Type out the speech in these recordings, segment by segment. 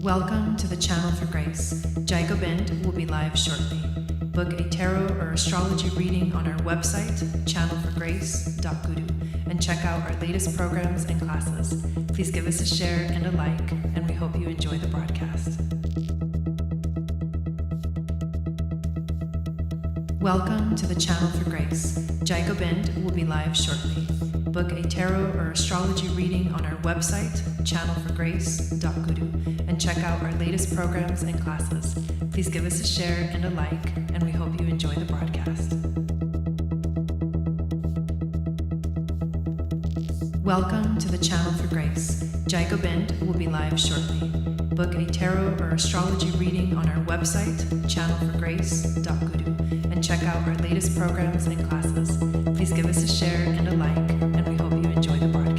Welcome to the Channel for Grace. Gobind will be live shortly. Book a tarot or astrology reading on our website, channelforgrace.guru, and check out our latest programs and classes. Please give us a share and a like, and we hope you enjoy the broadcast. Welcome to the Channel for Grace. Gobind will be live shortly. Book a tarot or astrology reading on our website, channelforgrace.guru, and check out our latest programs and classes. Please give us a share and a like, and we hope you enjoy the broadcast. Welcome to the Channel for Grace. Gobind will be live shortly. Book a tarot or astrology reading on our website, channelforgrace.guru, and check out our latest programs and classes. Please give us a share and a like, and we hope you enjoy the broadcast.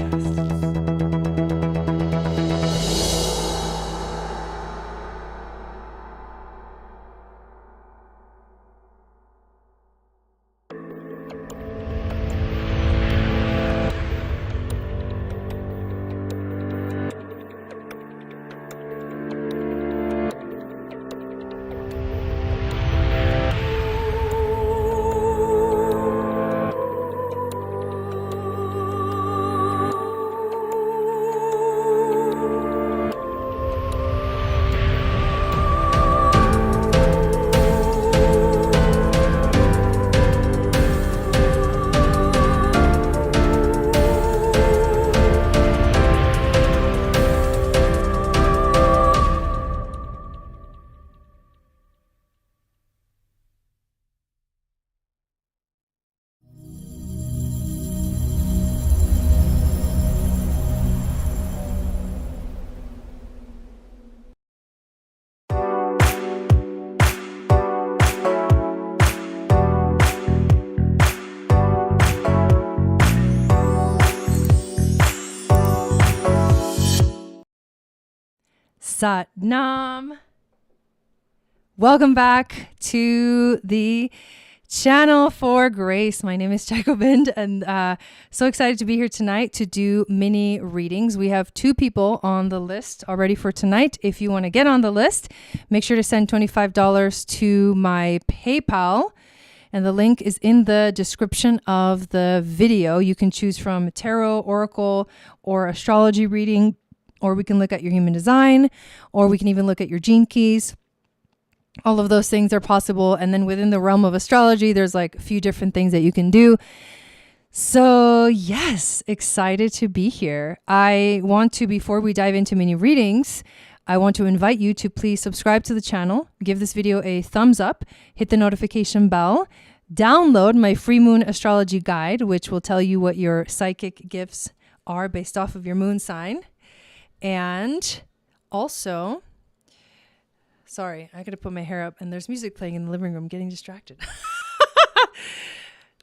Sat Nam. Welcome back to the Channel for Grace. My name is Gobind, and so excited to be here tonight to do mini readings. We have 2 people on the list already for tonight. If you want to get on the list, make sure to send $25 to my PayPal, and the link is in the description of the video. You can choose from tarot, oracle, or astrology reading, or we can look at your human design, or we can even look at your gene keys. All of those things are possible. And then within the realm of astrology, there's like a few different things that you can do. So yes, excited to be here. I want to, before we dive into mini readings, I want to invite you to please subscribe to the channel, give this video a thumbs up, hit the notification bell, download my free moon astrology guide, which will tell you what your psychic gifts are based off of your moon sign. And also, sorry, I got to put my hair up and there's music playing in the living room, getting distracted.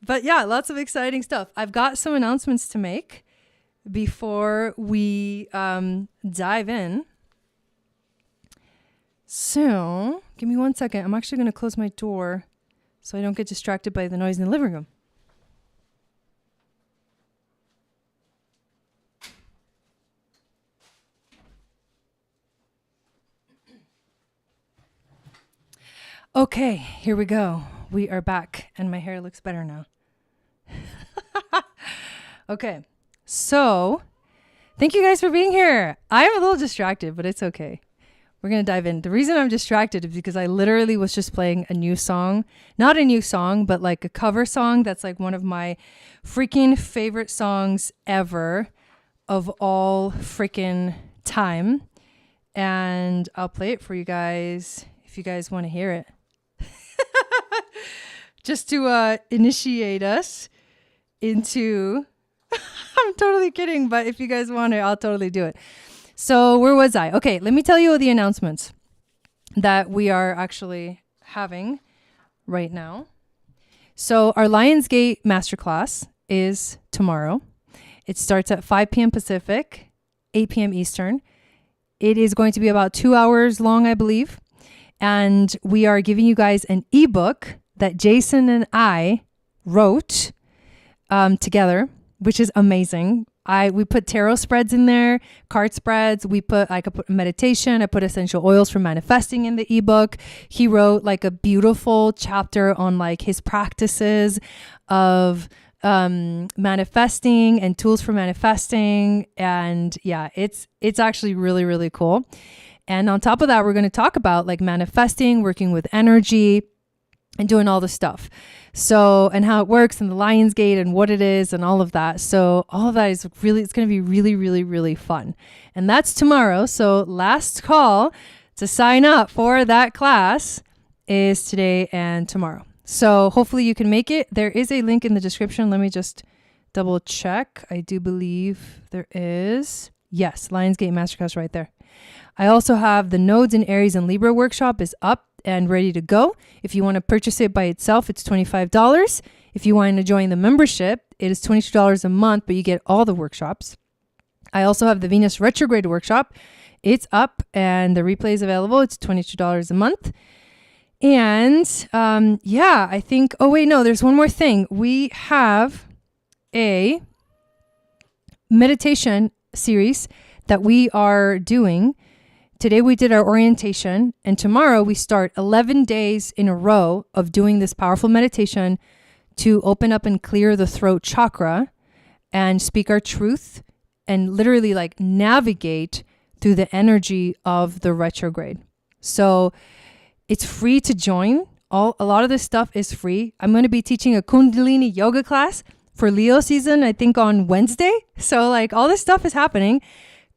But yeah, lots of exciting stuff. I've got some announcements to make before we dive in. So give me 1 second. I'm actually going to close my door so I don't get distracted by the noise in the living room. Okay, here we go. We are back and my hair looks better now. Okay, so thank you guys for being here. I'm a little distracted, but it's okay. We're going to dive in. The reason I'm distracted is because I literally was just playing a new song. Not a new song, but like a cover song that's like one of my freaking favorite songs ever of all freaking time. And I'll play it for you guys if you guys want to hear it. Just to initiate us into... I'm totally kidding, but if you guys want it, I'll totally do it. So where was I? Okay, let me tell you all the announcements that we are actually having right now. So our Lionsgate Masterclass is tomorrow. It starts at 5 p.m. Pacific, 8 p.m. Eastern. It is going to be about 2 hours long, I believe. And we are giving you guys an ebook that Jason and I wrote together, which is amazing. we put tarot spreads in there, card spreads. I could put meditation. I put essential oils for manifesting in the ebook. He wrote like a beautiful chapter on like his practices of manifesting and tools for manifesting. And yeah, it's actually really, really cool. And on top of that, we're going to talk about like manifesting, working with energy, and doing all the stuff. So, and how it works and the Lion's Gate and what it is and all of that. So all of that is really, it's going to be really, really, really fun. And that's tomorrow. So last call to sign up for that class is today and tomorrow. So hopefully you can make it. There is a link in the description. Let me just double check. I do believe there is. Yes, Lionsgate Masterclass right there. I also have the Nodes in Aries and Libra workshop is up and ready to go. If you want to purchase it by itself, it's $25. If you want to join the membership, it is $22 a month, but you get all the workshops. I also have the Venus retrograde workshop. It's up and the replay is available. It's $22 a month. And yeah, I think, oh wait, no, there's one more thing. We have a meditation series that we are doing. Today we did our orientation, and tomorrow we start 11 days in a row of doing this powerful meditation to open up and clear the throat chakra and speak our truth and literally like navigate through the energy of the retrograde. So it's free to join. A lot of this stuff is free. I'm going to be teaching a Kundalini yoga class for Leo season, I think on Wednesday. So like all this stuff is happening.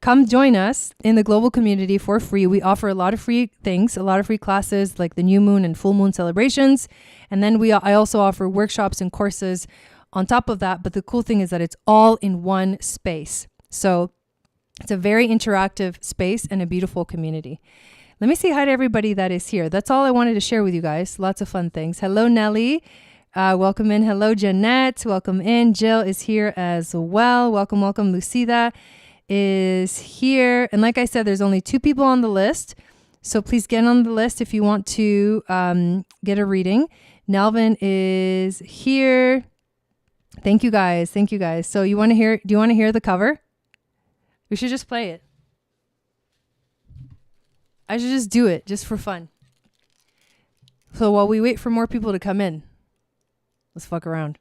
Come join us in the global community for free. We offer a lot of free things, a lot of free classes like the new moon and full moon celebrations. And then I also offer workshops and courses on top of that. But the cool thing is that it's all in one space. So it's a very interactive space and a beautiful community. Let me say hi to everybody that is here. That's all I wanted to share with you guys. Lots of fun things. Hello, Nelly. Welcome in. Hello, Jeanette. Welcome in. Jill is here as well. Welcome, welcome. Lucida is here. And like I said, there's only 2 people on the list. So please get on the list if you want to get a reading. Nelvin is here. Thank you guys. Thank you guys. So do you want to hear the cover? We should just play it. I should just do it just for fun. So while we wait for more people to come in, let's fuck around.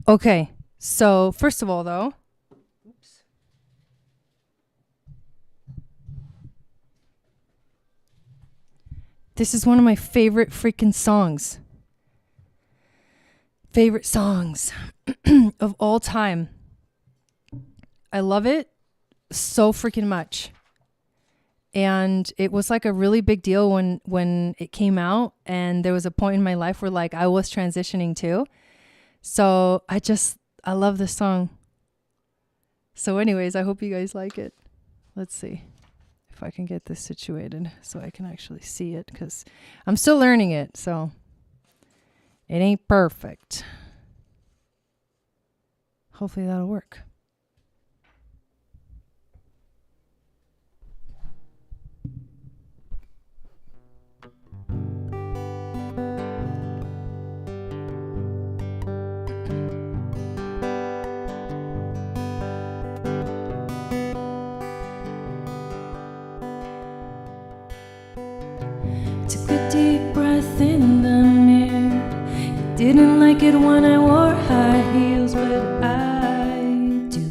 Okay, so first of all, though, this is one of my favorite freaking songs. Favorite songs of all time. I love it so freaking much. And it was like a really big deal when it came out. And there was a point in my life where like I was transitioning too. So I love this song. So anyways, I hope you guys like it. Let's see if I can get this situated so I can actually see it, because I'm still learning it. So it ain't perfect. Hopefully that'll work. Took a deep breath in the mirror. Didn't like it when I wore high heels, but I do.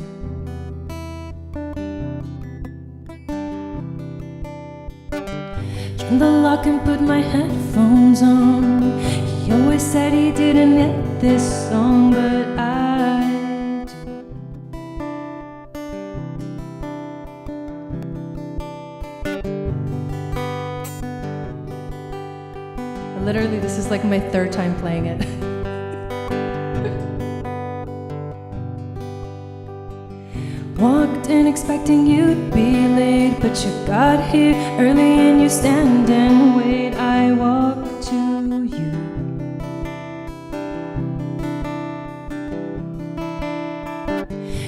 Turned the lock and put my headphones on. He always said he didn't get this song, but I do. Literally, this is like my 3rd time playing it. Walked in expecting you'd be late, but you got here early and you stand and wait. I walk to you.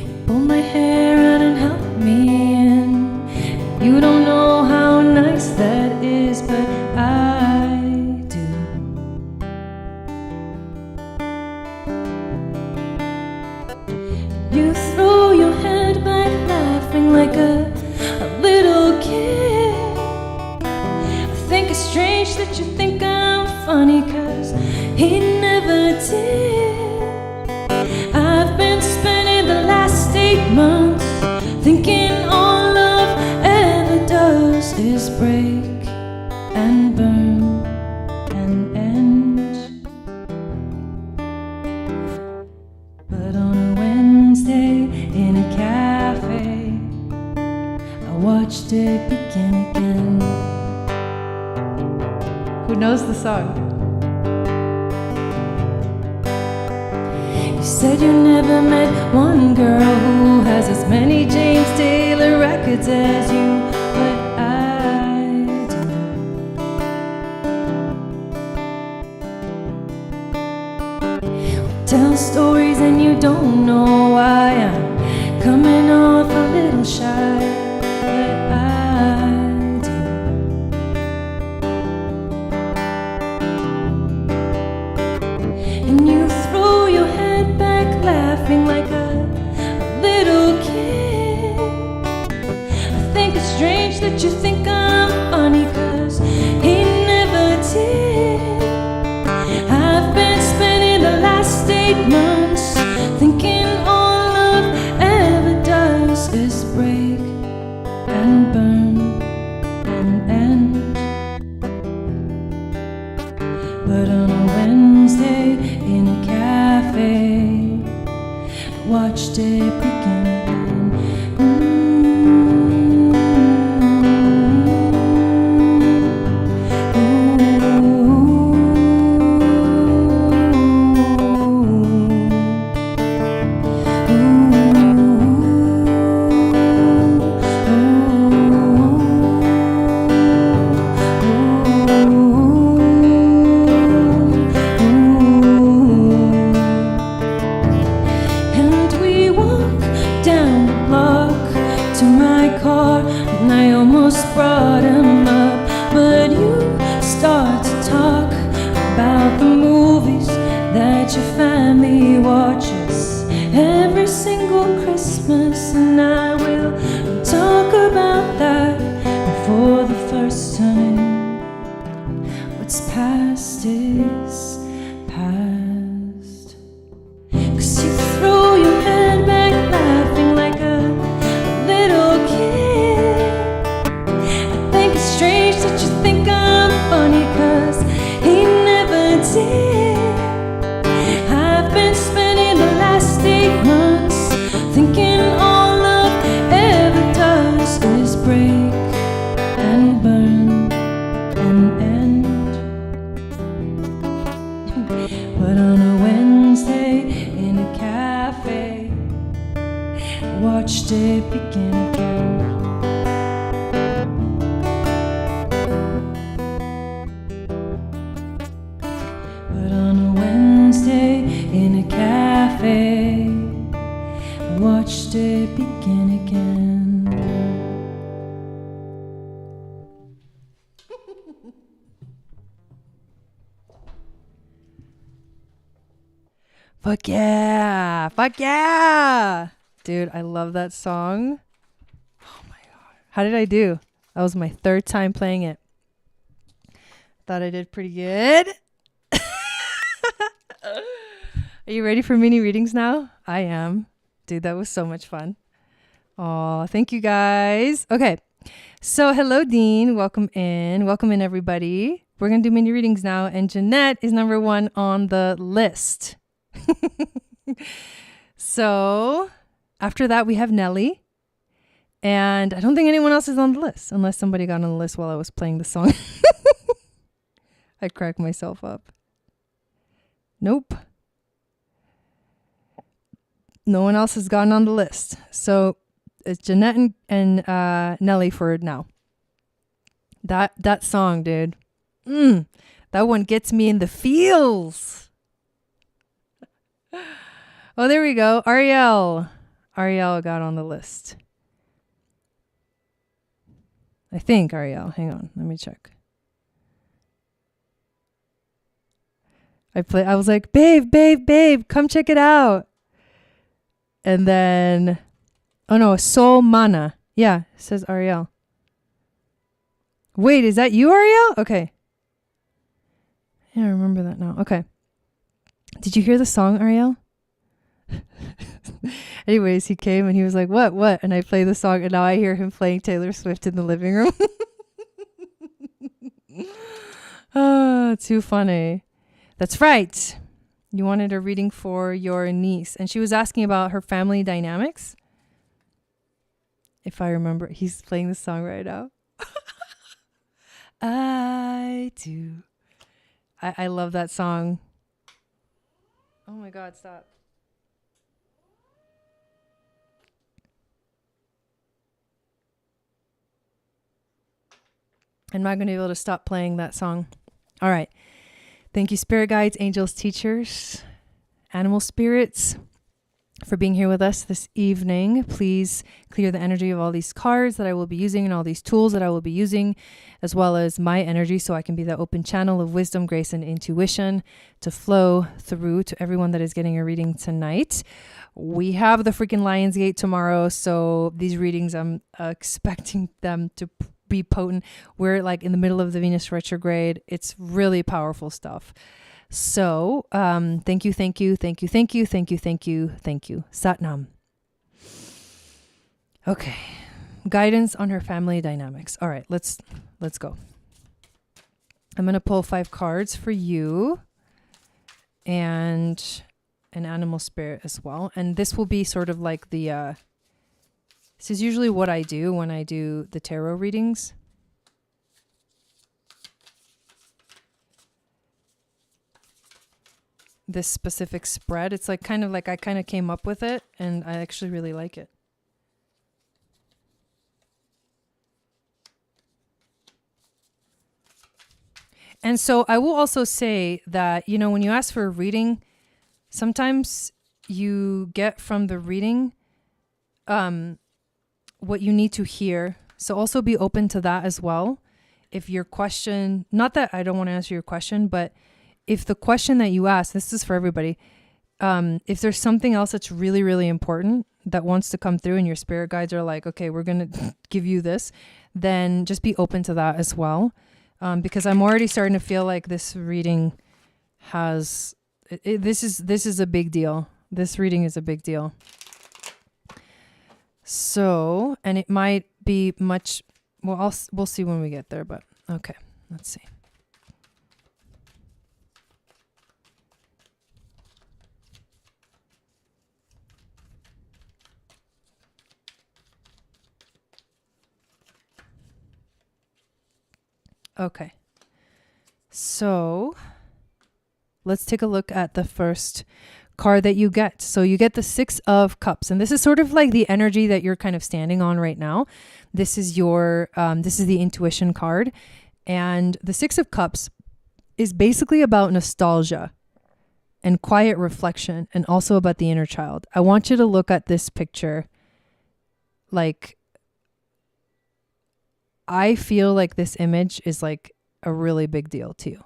You pulled my hair out and helped me in. You don't know how nice that is, but think it's strange that you think I'm funny, 'cause he never did. I've been spending the last 8 months thinking all love ever does is break and burn and end. But on a Wednesday in a cafe, I watched it begin again. Who knows the song? You said you never met one girl who has as many James Taylor records as you, but I do. We tell stories and you don't know why I'm coming off a little shy, but I do. And you throw your head back laughing like a little kid. I think it's strange that you think I'm funny, 'cause he never did. I've been spending the last 8 months thinking all love ever does is break and burn and end. But on a Wednesday in a cafe, I watched it begin again. And we walk down the block to my car, and I almost brought him up, but you start to talk about the movies that your family watches every single Christmas, and I will talk about that for the first time. What's past is past. 'Cause you throw your head back laughing like a little kid. I think it's strange that you think I'm funny, 'cause he never did. I've been spending the last 8 months thinking all love ever does is break and burn and end. But on a Wednesday in a cafe, I watched it begin again. But on a Wednesday in a cafe, I watched it begin again. Fuck yeah! Fuck yeah! Dude, I love that song. Oh my god. How did I do? That was my 3rd time playing it. Thought I did pretty good. Are you ready for mini readings now? I am. Dude, that was so much fun. Oh, thank you guys. Okay. So hello, Dean. Welcome in. Welcome in, everybody. We're going to do mini readings now. And Jeanette is number 1 on the list. So after that, we have Nelly. And I don't think anyone else is on the list, unless somebody got on the list while I was playing the song. I'd crack myself up. Nope. No one else has gotten on the list. So it's Jeanette and Nelly for now. That song, dude. That one gets me in the feels. Oh, there we go. Ariel got on the list. I think Ariel. Hang on. Let me check. I was like, babe, come check it out. And then, oh no, Soul Mana. Yeah, it says Ariel. Wait, is that you, Ariel? Okay. Yeah, I remember that now. Okay. Did you hear the song, Ariel? Anyways, he came and he was like, what? And I played the song, and now I hear him playing Taylor Swift in the living room. Oh, too funny. That's right. You wanted a reading for your niece, and she was asking about her family dynamics. If I remember, he's playing the song right now. I do. I love that song. Oh my God, stop. I'm not going to be able to stop playing that song. All right. Thank you, spirit guides, angels, teachers, animal spirits, for being here with us this evening. Please clear the energy of all these cards that I will be using and all these tools that I will be using, as well as my energy, so I can be the open channel of wisdom, grace, and intuition to flow through to everyone that is getting a reading tonight. We have the freaking Lionsgate tomorrow, so these readings, I'm expecting them to be potent. We're like in the middle of the Venus retrograde. It's really powerful stuff. So thank you. Satnam. Okay. Guidance on her family dynamics. All right, let's go. I'm going to pull 5 cards for you and an animal spirit as well. And this will be sort of like the this is usually what I do when I do the tarot readings. This specific spread. It's like kind of like I kind of came up with it, and I actually really like it. And so I will also say that, you know, when you ask for a reading, sometimes you get from the reading what you need to hear. So also be open to that as well. If your question, not that I don't want to answer your question, but if the question that you ask, this is for everybody, if there's something else that's really, really important that wants to come through and your spirit guides are like, okay, we're going to give you this, then just be open to that as well. Because I'm already starting to feel like this reading has, this is a big deal. This reading is a big deal. So, and it might be much, well, we'll see when we get there, but okay, let's see. Okay, so let's take a look at the first card that you get. So you get the 6 of Cups, and this is sort of like the energy that you're kind of standing on right now. This is your, this is the intuition card, and the 6 of Cups is basically about nostalgia and quiet reflection, and also about the inner child. I want you to look at this picture. Like, I feel like this image is like a really big deal to you.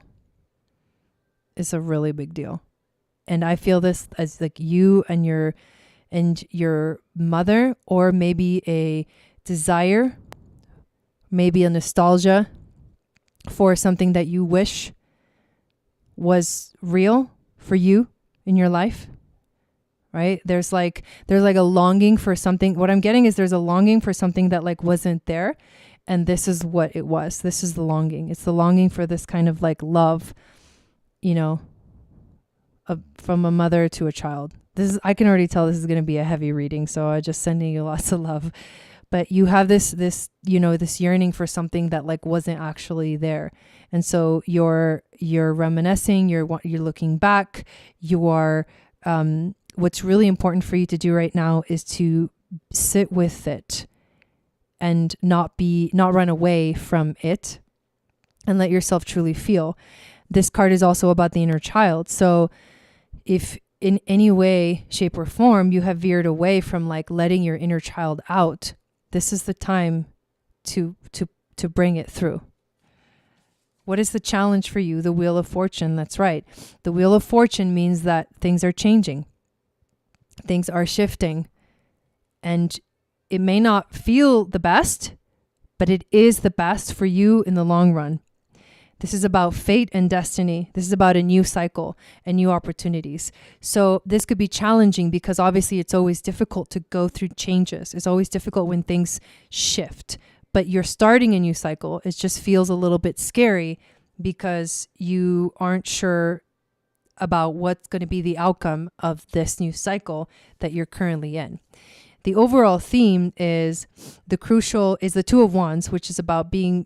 It's a really big deal. And I feel this as like you and your mother, or maybe a desire, maybe a nostalgia for something that you wish was real for you in your life. Right? There's like a longing for something. What I'm getting is there's a longing for something that like wasn't there. And this is what it was. This is the longing. It's the longing for this kind of like love, you know, from a mother to a child. This is, I can already tell this is going to be a heavy reading, so I'm just sending you lots of love. But you have this, you know, this yearning for something that like wasn't actually there. And so you're reminiscing, you're looking back, you are, what's really important for you to do right now is to sit with it and not run away from it, and let yourself truly feel. This card is also about the inner child. So if in any way, shape, or form you have veered away from like letting your inner child out, this is the time to bring it through. What is the challenge for you? The Wheel of Fortune. That's right. The Wheel of Fortune means that things are changing. Things are shifting. And it may not feel the best, but it is the best for you in the long run. This is about fate and destiny. This is about a new cycle and new opportunities. So this could be challenging because obviously it's always difficult to go through changes. It's always difficult when things shift, but you're starting a new cycle. It just feels a little bit scary because you aren't sure about what's going to be the outcome of this new cycle that you're currently in. The overall theme is the Two of Wands, which is about being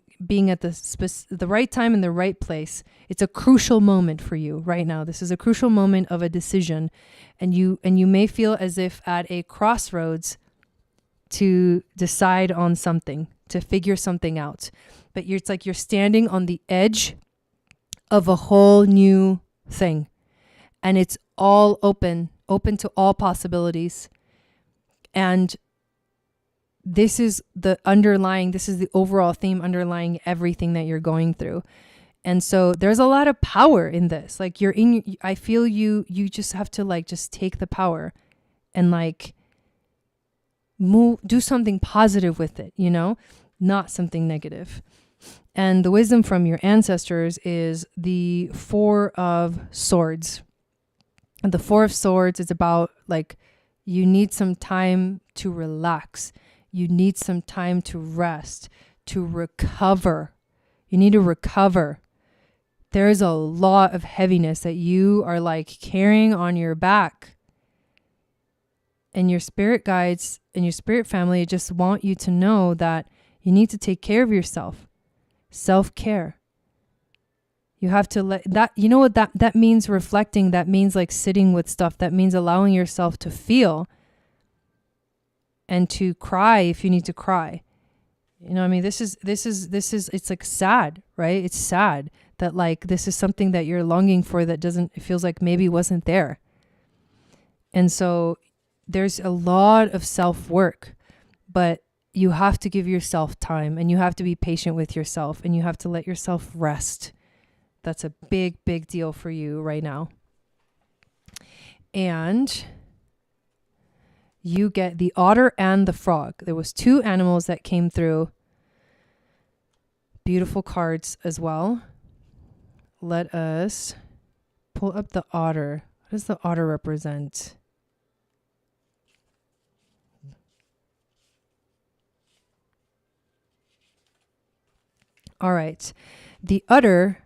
at the right time in the right place. It's a crucial moment for you right now. This is a crucial moment of a decision, and you may feel as if at a crossroads to decide on something, to figure something out. But it's like you're standing on the edge of a whole new thing, and it's all open to all possibilities. And this is the overall theme underlying everything that you're going through. And so there's a lot of power in this. Like I feel you just have to like, just take the power and like do something positive with it, not something negative. And the wisdom from your ancestors is the Four of Swords. And the Four of Swords is about like, you need some time to relax. You need some time to rest, to recover. You need to recover. There is a lot of heaviness that you are like carrying on your back. And your spirit guides and your spirit family just want you to know that you need to take care of yourself. Self-care. You have to let that, what that means, reflecting. That means like sitting with stuff. That means allowing yourself to feel and to cry if you need to cry. This is, it's like sad, right? It's sad that like, this is something that you're longing for that it feels like maybe wasn't there. And so there's a lot of self-work, but you have to give yourself time, and you have to be patient with yourself, and you have to let yourself rest. That's a big, big deal for you right now. And you get the otter and the frog. There was two animals that came through. Beautiful cards as well. Let us pull up the otter. What does the otter represent? All right. The otter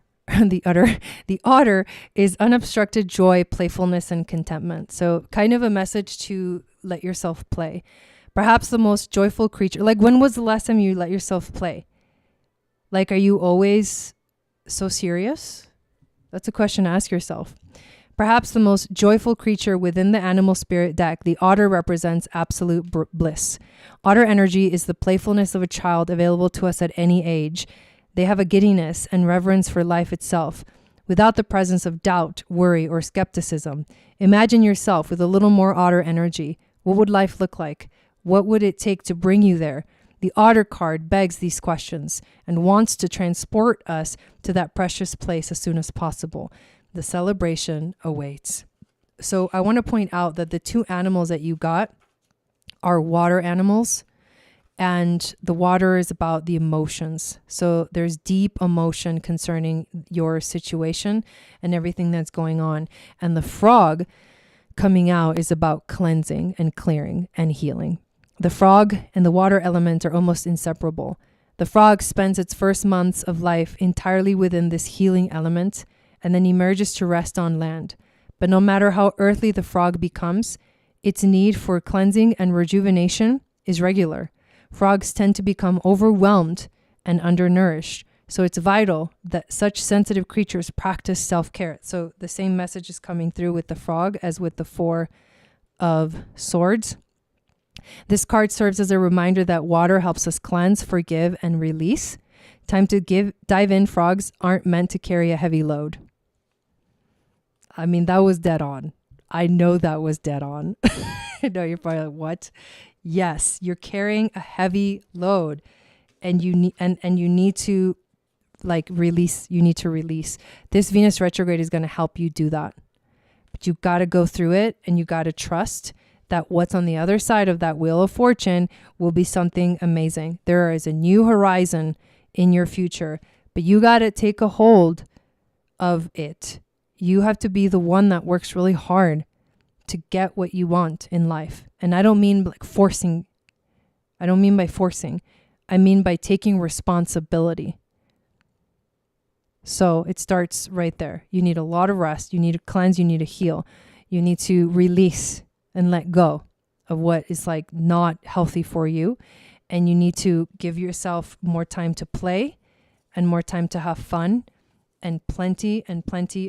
is unobstructed joy, playfulness, and contentment. So kind of a message to let yourself play. Perhaps the most joyful creature. Like, when was the last time you let yourself play? Like, are you always so serious? That's a question to ask yourself. Perhaps the most joyful creature within the animal spirit deck, the otter represents absolute bliss. Otter energy is the playfulness of a child available to us at any age. They have a giddiness and reverence for life itself, without the presence of doubt, worry, or skepticism. Imagine yourself with a little more otter energy. What would life look like? What would it take to bring you there? The otter card begs these questions and wants to transport us to that precious place as soon as possible. The celebration awaits. So I want to point out that the two animals that you got are water animals. And the water is about the emotions. So there's deep emotion concerning your situation and everything that's going on. And the frog coming out is about cleansing and clearing and healing. The frog and the water element are almost inseparable. The frog spends its first months of life entirely within this healing element and then emerges to rest on land. But no matter how earthly the frog becomes, its need for cleansing and rejuvenation is regular. Frogs tend to become overwhelmed and undernourished. So it's vital that such sensitive creatures practice self-care. So the same message is coming through with the frog as with the Four of Swords. This card serves as a reminder that water helps us cleanse, forgive, and release. Time to dive in. Frogs aren't meant to carry a heavy load. I mean, that was dead on. I know that was dead on. I know you're probably like, what? Yes, you're carrying a heavy load, and you need to like release. You need to release. This Venus retrograde is going to help you do that. But you got to go through it, and you got to trust that what's on the other side of that wheel of fortune will be something amazing. There is a new horizon in your future, but you got to take a hold of it. You have to be the one that works really hard to get what you want in life. And I don't mean like forcing. I don't mean by forcing. I mean by taking responsibility. So it starts right there. You need a lot of rest. You need to cleanse. You need to heal. You need to release and let go of what is like not healthy for you. And you need to give yourself more time to play and more time to have fun and plenty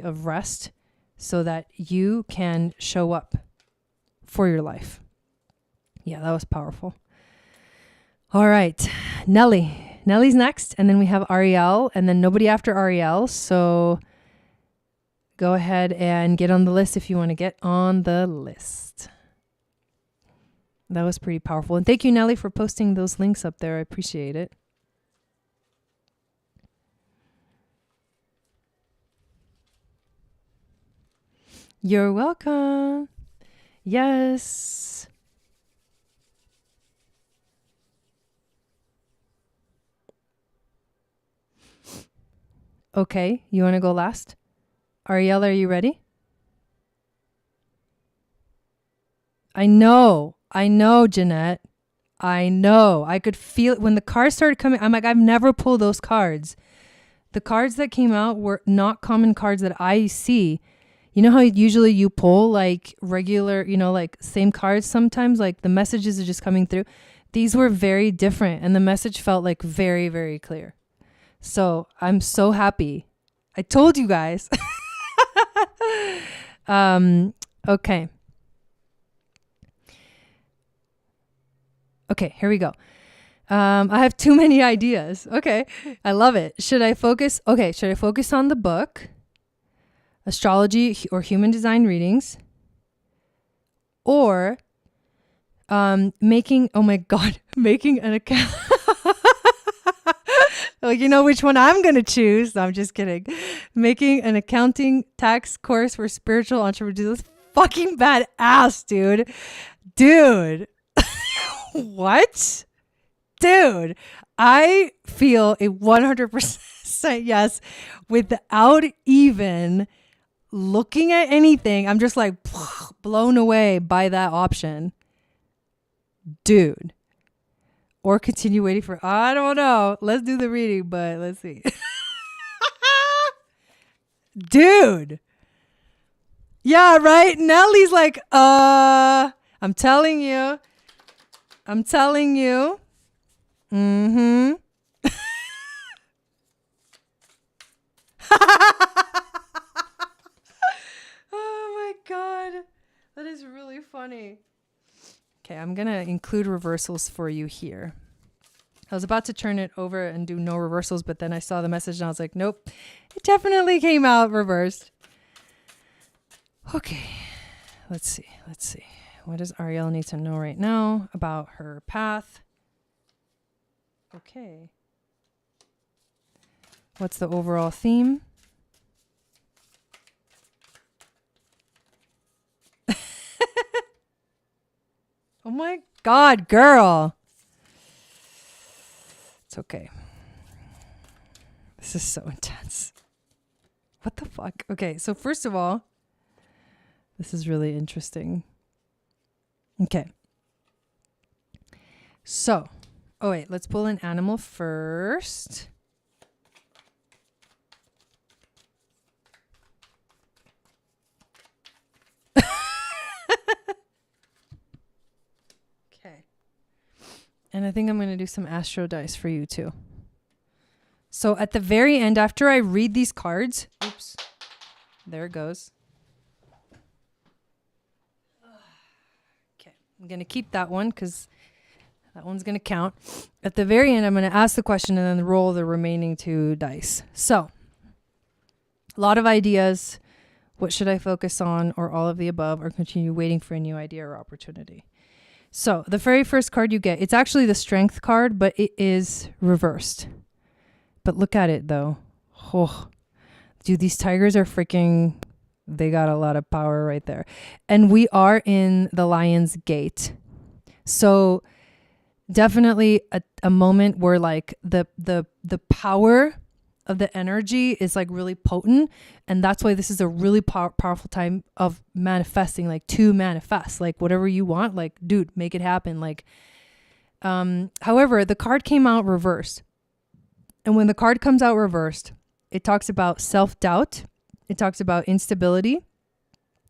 of rest so that you can show up for your life. Yeah, that was powerful. All right, Nelly. Nelly's next, and then we have Ariel, and then nobody after Ariel. So go ahead and get on the list if you want to get on the list. That was pretty powerful. And thank you, Nelly, for posting those links up there. I appreciate it. You're welcome. Yes. Okay, you want to go last? Ariel, are you ready? I know, Jeanette. I know. I could feel it when the cards started coming. I'm like, I've never pulled those cards. The cards that came out were not common cards that I see. You know how usually you pull like regular, like same cards sometimes, like the messages are just coming through. These were very different and the message felt like very, very clear. So I'm so happy. I told you guys. Okay. Okay, here we go. I have too many ideas. Okay, I love it. Should I focus on the book, astrology or human design readings, or making an account? Like, you know which one I'm going to choose. No, I'm just kidding. Making an accounting tax course for spiritual entrepreneurs. That's fucking badass, dude. Dude. What? Dude, I feel a 100% yes without even looking at anything. I'm just like blown away by that option. Dude. Or continue waiting for, I don't know. Let's do the reading, but let's see. Dude. Yeah, right? Nelly's like, I'm telling you. Mm-hmm. Oh my God. That is really funny. Okay, I'm going to include reversals for you here. I was about to turn it over and do no reversals, but then I saw the message and I was like, nope, it definitely came out reversed. Okay, let's see. What does Ariel need to know right now about her path? Okay. What's the overall theme? Oh my God, girl. It's okay. This is so intense. What the fuck? Okay, so first of all, this is really interesting. Okay. So, let's pull an animal first. Okay. And I think I'm going to do some astro dice for you too. So at the very end, after I read these cards, oops, there it goes. Okay, I'm going to keep that one because that one's going to count. At the very end, I'm going to ask the question and then roll the remaining 2 dice. So, a lot of ideas. What should I focus on, or all of the above, or continue waiting for a new idea or opportunity? So, the very first card you get, it's actually the Strength card, but it is reversed. But look at it, though. Oh, dude, these tigers are freaking they got a lot of power right there. And we are in the Lion's Gate. So definitely a moment where like the power of the energy is like really potent. And that's why this is a really powerful time of manifesting, like to manifest, like whatever you want, like, dude, make it happen. Like, however, the card came out reversed. And when the card comes out reversed, it talks about self-doubt. It talks about instability.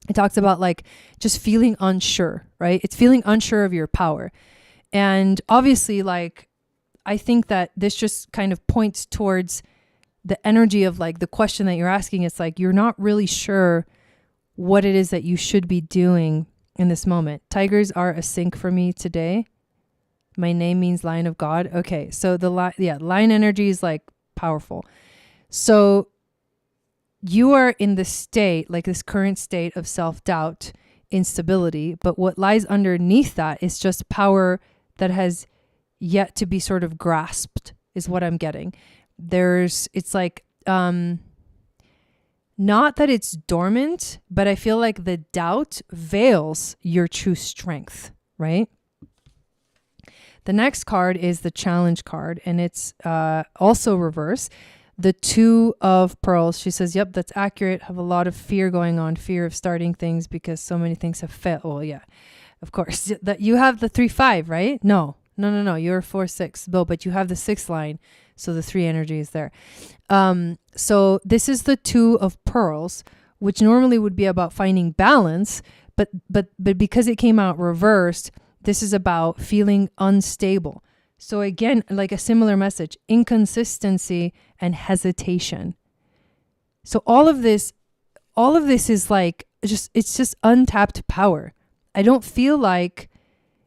It talks about like just feeling unsure, right? It's feeling unsure of your power. And obviously, like, I think that this just kind of points towards the energy of like the question that you're asking. It's like, you're not really sure what it is that you should be doing in this moment. Tigers are a sync for me today. My name means Lion of God. Okay. So lion energy is like powerful. So you are in the state, like this current state of self-doubt, instability, but what lies underneath that is just power that has yet to be sort of grasped is what I'm getting. It's like, not that it's dormant, but I feel like the doubt veils your true strength, right? The next card is the challenge card, and it's also reverse. The Two of Pearls. She says, yep, that's accurate. Have a lot of fear going on, fear of starting things because so many things have failed. Well, yeah, of course. That you have the 3-5, right? No. You're 4-6, Bill, but you have the 6th line. So the 3 energy is there. So this is the Two of Pearls, which normally would be about finding balance, but because it came out reversed, this is about feeling unstable. So again, like a similar message, inconsistency and hesitation. So all of this is like, it's just untapped power. I don't feel like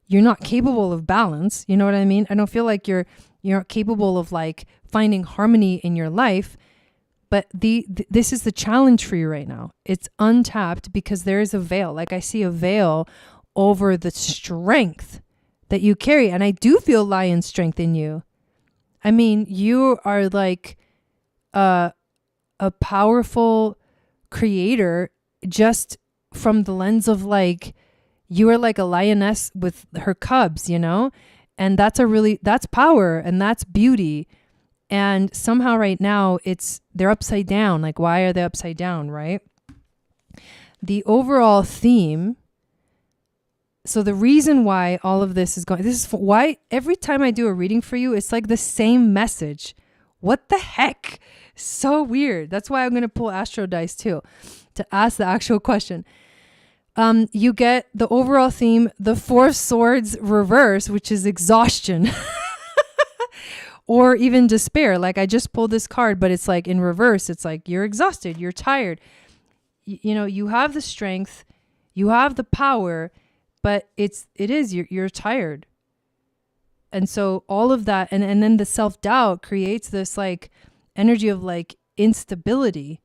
you're not capable of balance. You know what I mean? I don't feel like you're not capable of like finding harmony in your life, but this is the challenge for you right now. It's untapped because there is a veil. Like I see a veil over the strength that you carry. And I do feel lion strength in you. I mean, you are like a powerful creator just from the lens of like, you are like a lioness with her cubs, you know? And that's power and that's beauty. And somehow right now they're upside down. Like, why are they upside down, right? The overall theme. So the reason why all of this is going, this is why every time I do a reading for you, it's like the same message. What the heck? So weird. That's why I'm going to pull Astro Dice too, to ask the actual question. You get the overall theme, the 4 of Swords reverse, which is exhaustion or even despair. Like I just pulled this card, but it's like in reverse. It's like you're exhausted, you're tired. You know, you have the strength, you have the power, but you're tired. And so all of that, and then the self-doubt creates this like energy of like instability,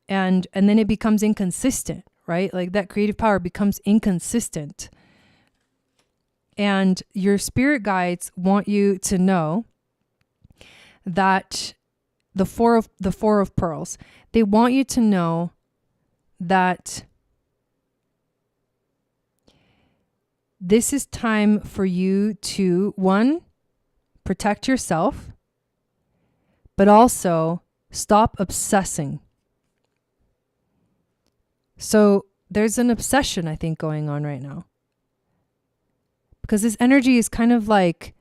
and then it becomes inconsistent, right? Like that creative power becomes inconsistent. And your spirit guides want you to know that the four of Pearls, they want you to know that this is time for you to, 1, protect yourself, but also stop obsessing. So there's an obsession, I think, going on right now. Because this energy is kind of like,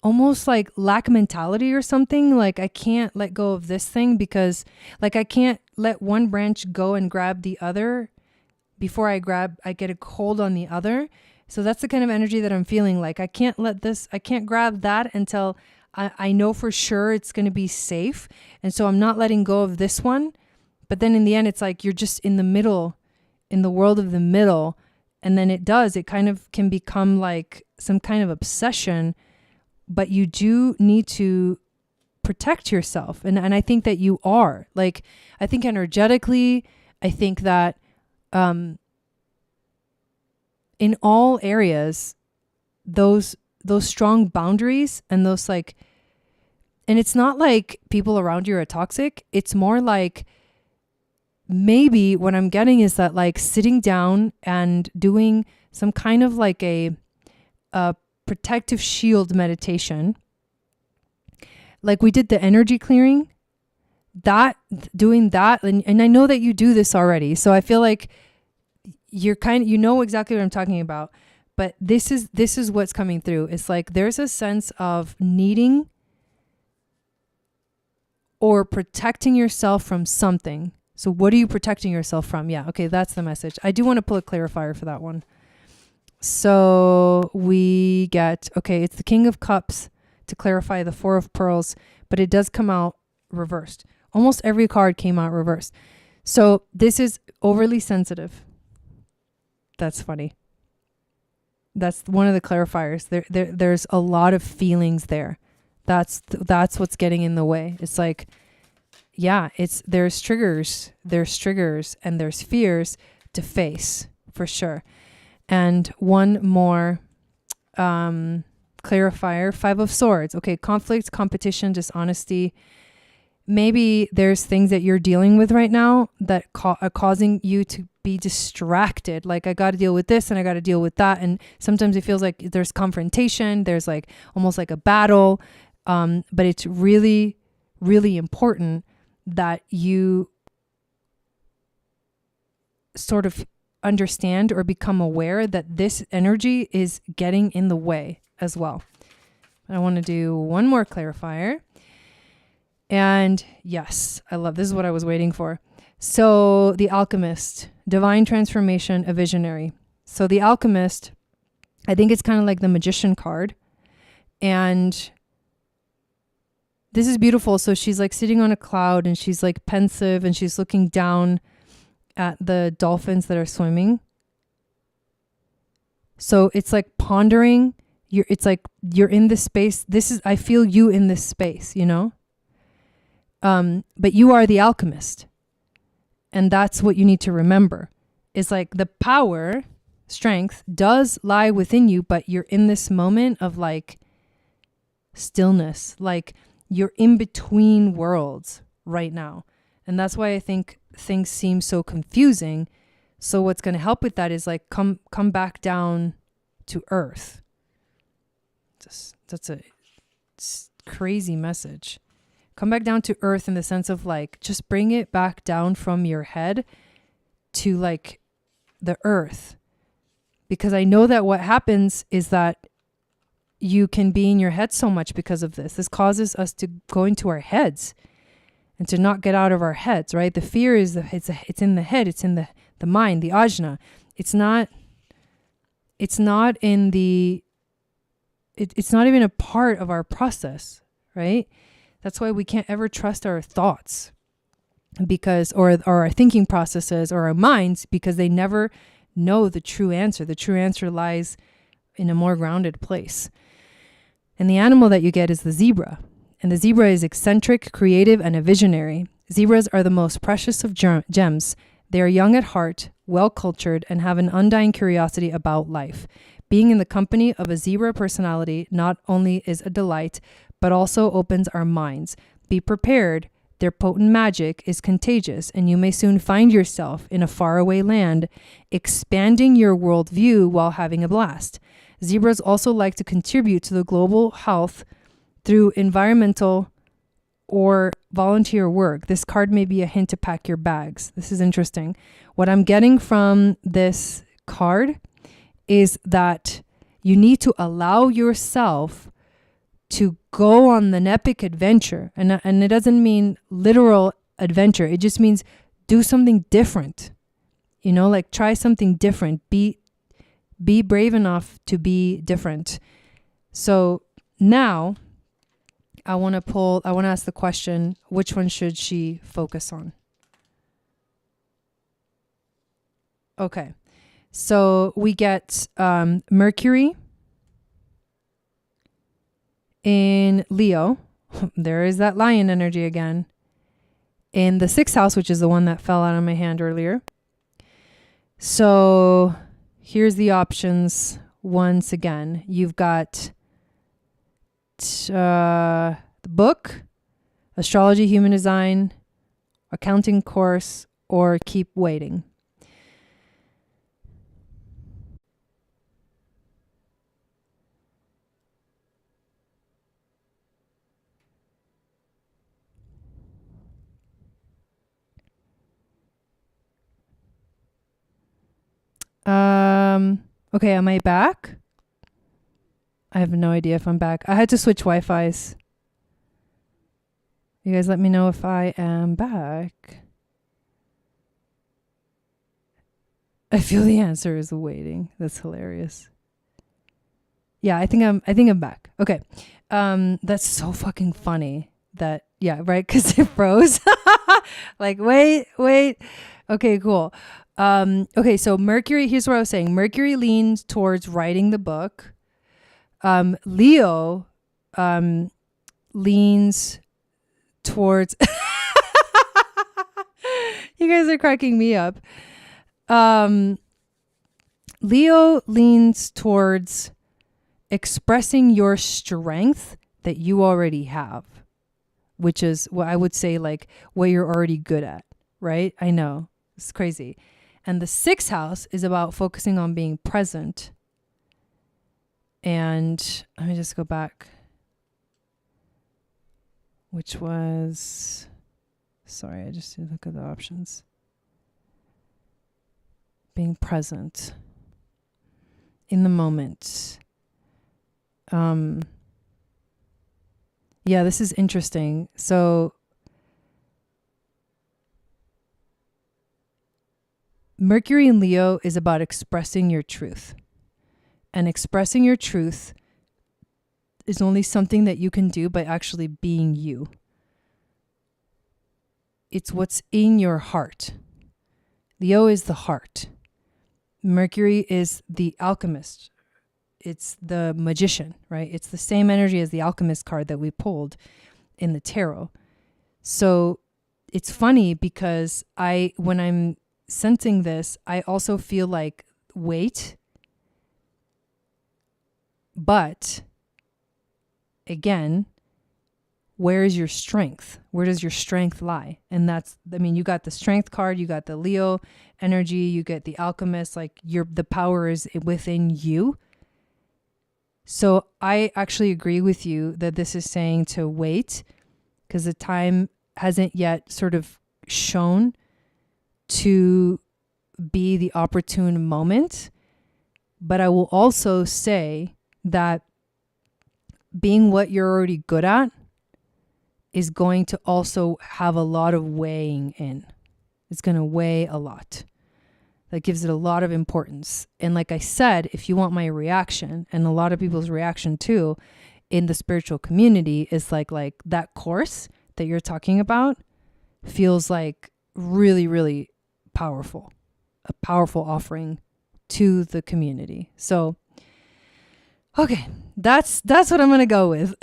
almost like lack mentality or something. Like I can't let go of this thing because like I can't let one branch go and grab the other before I get a hold on the other. So that's the kind of energy that I'm feeling. Like I can't grab that until I know for sure it's going to be safe. And so I'm not letting go of this one. But then in the end, it's like you're just in the middle, in the world of the middle. And then it kind of can become like some kind of obsession. But you do need to protect yourself. And I think that you are. Like, I think energetically, I think that in all areas, those strong boundaries and those like, and it's not like people around you are toxic. It's more like maybe what I'm getting is that like sitting down and doing some kind of like a protective shield meditation, like we did the energy clearing, doing that. And I know that you do this already. So I feel like you know exactly what I'm talking about, but this is what's coming through. It's like, there's a sense of needing or protecting yourself from something. So what are you protecting yourself from? Yeah. Okay. That's the message. I do want to pull a clarifier for that one. So we get, okay, it's the King of Cups to clarify the Four of Pearls, but it does come out reversed. Almost every card came out reversed. So this is overly sensitive. That's funny. That's one of the clarifiers. There's a lot of feelings there. That's what's getting in the way. It's like, yeah, there's triggers, and there's fears to face for sure. And one more clarifier, Five of Swords. Okay, conflict, competition, dishonesty. Maybe there's things that you're dealing with right now that are causing you to be distracted. Like, I got to deal with this and I got to deal with that. And sometimes it feels like there's confrontation. There's like almost like a battle. But it's really, really important that you sort of understand or become aware that this energy is getting in the way as well. I want to do one more clarifier. And yes, I love, this is what I was waiting for. So the Alchemist, divine transformation, a visionary. So the Alchemist, I think it's kind of like the Magician card. And this is beautiful. So she's like sitting on a cloud and she's like pensive and she's looking down at the dolphins that are swimming. So it's like pondering. It's like you're in this space. I feel you in this space, you know? But you are the alchemist. And that's what you need to remember. It's like the power, strength does lie within you, but you're in this moment of like stillness. Like you're in between worlds right now. And that's why I think things seem so confusing. So what's going to help with that is like come back down to earth. That's a crazy message. Come back down to earth in the sense of like, just bring it back down from your head to like the earth. Because I know that what happens is that you can be in your head so much because of this. This causes us to go into our heads and to not get out of our heads, right? The fear is it's in the head, it's in the mind, the ajna. It's not even a part of our process, right? That's why we can't ever trust our thoughts or our thinking processes or our minds, because they never know the true answer. The true answer lies in a more grounded place. And the animal that you get is the zebra. And the zebra is eccentric, creative, and a visionary. Zebras are the most precious of gems. They are young at heart, well-cultured, and have an undying curiosity about life. Being in the company of a zebra personality not only is a delight, but also opens our minds. Be prepared. Their potent magic is contagious, and you may soon find yourself in a faraway land, expanding your worldview while having a blast. Zebras also like to contribute to the global health through environmental or volunteer work. This card may be a hint to pack your bags. This is interesting. What I'm getting from this card is that you need to allow yourself to go on an epic adventure. And it doesn't mean literal adventure. It just means do something different. You know, like try something different. Be brave enough to be different. So now I want to ask the question, which one should she focus on? Okay. So we get Mercury in Leo. There is that lion energy again. In the 6th house, which is the one that fell out of my hand earlier. So here's the options once again. You've got the book, astrology, human design, accounting course, or keep waiting? Okay, am I back? I have no idea if I'm back. I had to switch Wi-Fi's. You guys let me know if I am back. I feel the answer is waiting. That's hilarious. Yeah, I think I'm back. Okay. That's so fucking funny that, yeah, right? Cause it froze. Like, wait. Okay, cool. Okay, so Mercury, here's what I was saying. Mercury leans towards writing the book. Leo leans towards you guys are cracking me up. Leo leans towards expressing your strength that you already have, which is what I would say, like what you're already good at, right? I know, it's crazy. And the 6th house is about focusing on being present. And let me just go back. Which was, sorry, I just need to look at the options. Being present in the moment. Yeah, this is interesting. So Mercury in Leo is about expressing your truth. And expressing your truth is only something that you can do by actually being you. It's what's in your heart. Leo is the heart. Mercury is the alchemist. It's the magician, right? It's the same energy as the alchemist card that we pulled in the tarot. So it's funny because when I'm sensing this, I also feel like wait. But again, where is your strength? Where does your strength lie? And that's, I mean, you got the strength card, you got the Leo energy, you get the alchemist, like the power is within you. So I actually agree with you that this is saying to wait because the time hasn't yet sort of shown to be the opportune moment. But I will also say that being what you're already good at is going to also have a lot of weighing in. It's going to weigh a lot. That gives it a lot of importance. And like I said, if you want my reaction, and a lot of people's reaction too in the spiritual community is like that course that you're talking about feels like really, really powerful, a powerful offering to the community. So, okay, that's what I'm going to go with.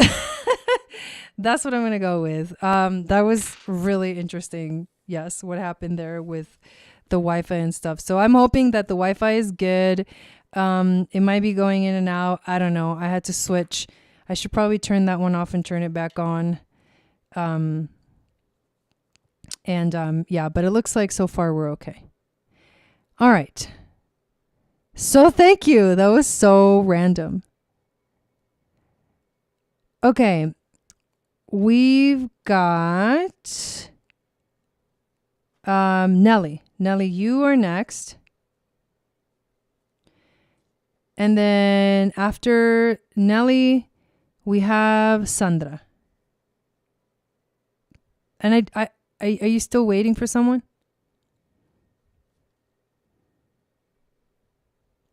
That's what I'm going to go with. That was really interesting. Yes, what happened there with the Wi-Fi and stuff. So I'm hoping that the Wi-Fi is good. It might be going in and out. I don't know. I had to switch. I should probably turn that one off and turn it back on. Yeah, but it looks like so far we're okay. All right. So thank you. That was so random. Okay. We've got Nelly. Nelly, you are next. And then after Nelly, we have Sandra. And are you still waiting for someone?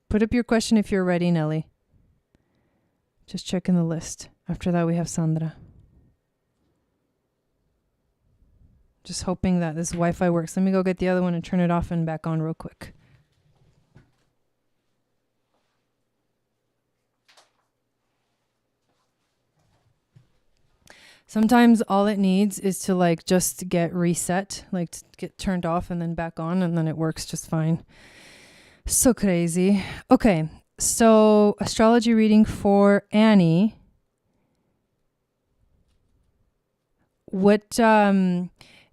Put up your question if you're ready, Nelly. Just checking the list. After that, we have Sandra. Just hoping that this Wi-Fi works. Let me go get the other one and turn it off and back on real quick. Sometimes all it needs is to just get reset, to get turned off and then back on, and then it works just fine. So crazy. Okay, so astrology reading for Annie. What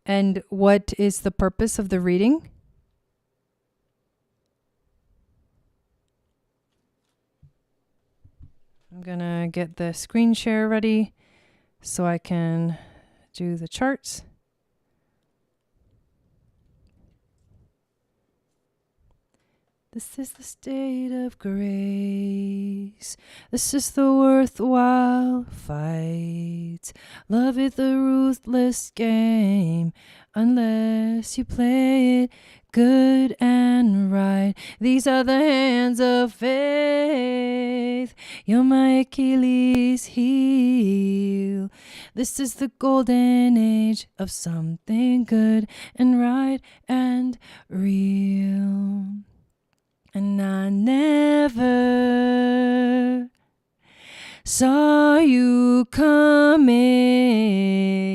And what is the purpose of the reading? I'm going to get the screen share ready so I can do the charts. This is the state of grace. This is the worthwhile fight. Love is the ruthless game unless you play it good and right. These are the hands of faith. You're my Achilles heel. This is the golden age of something good and right and real. And I never saw you coming.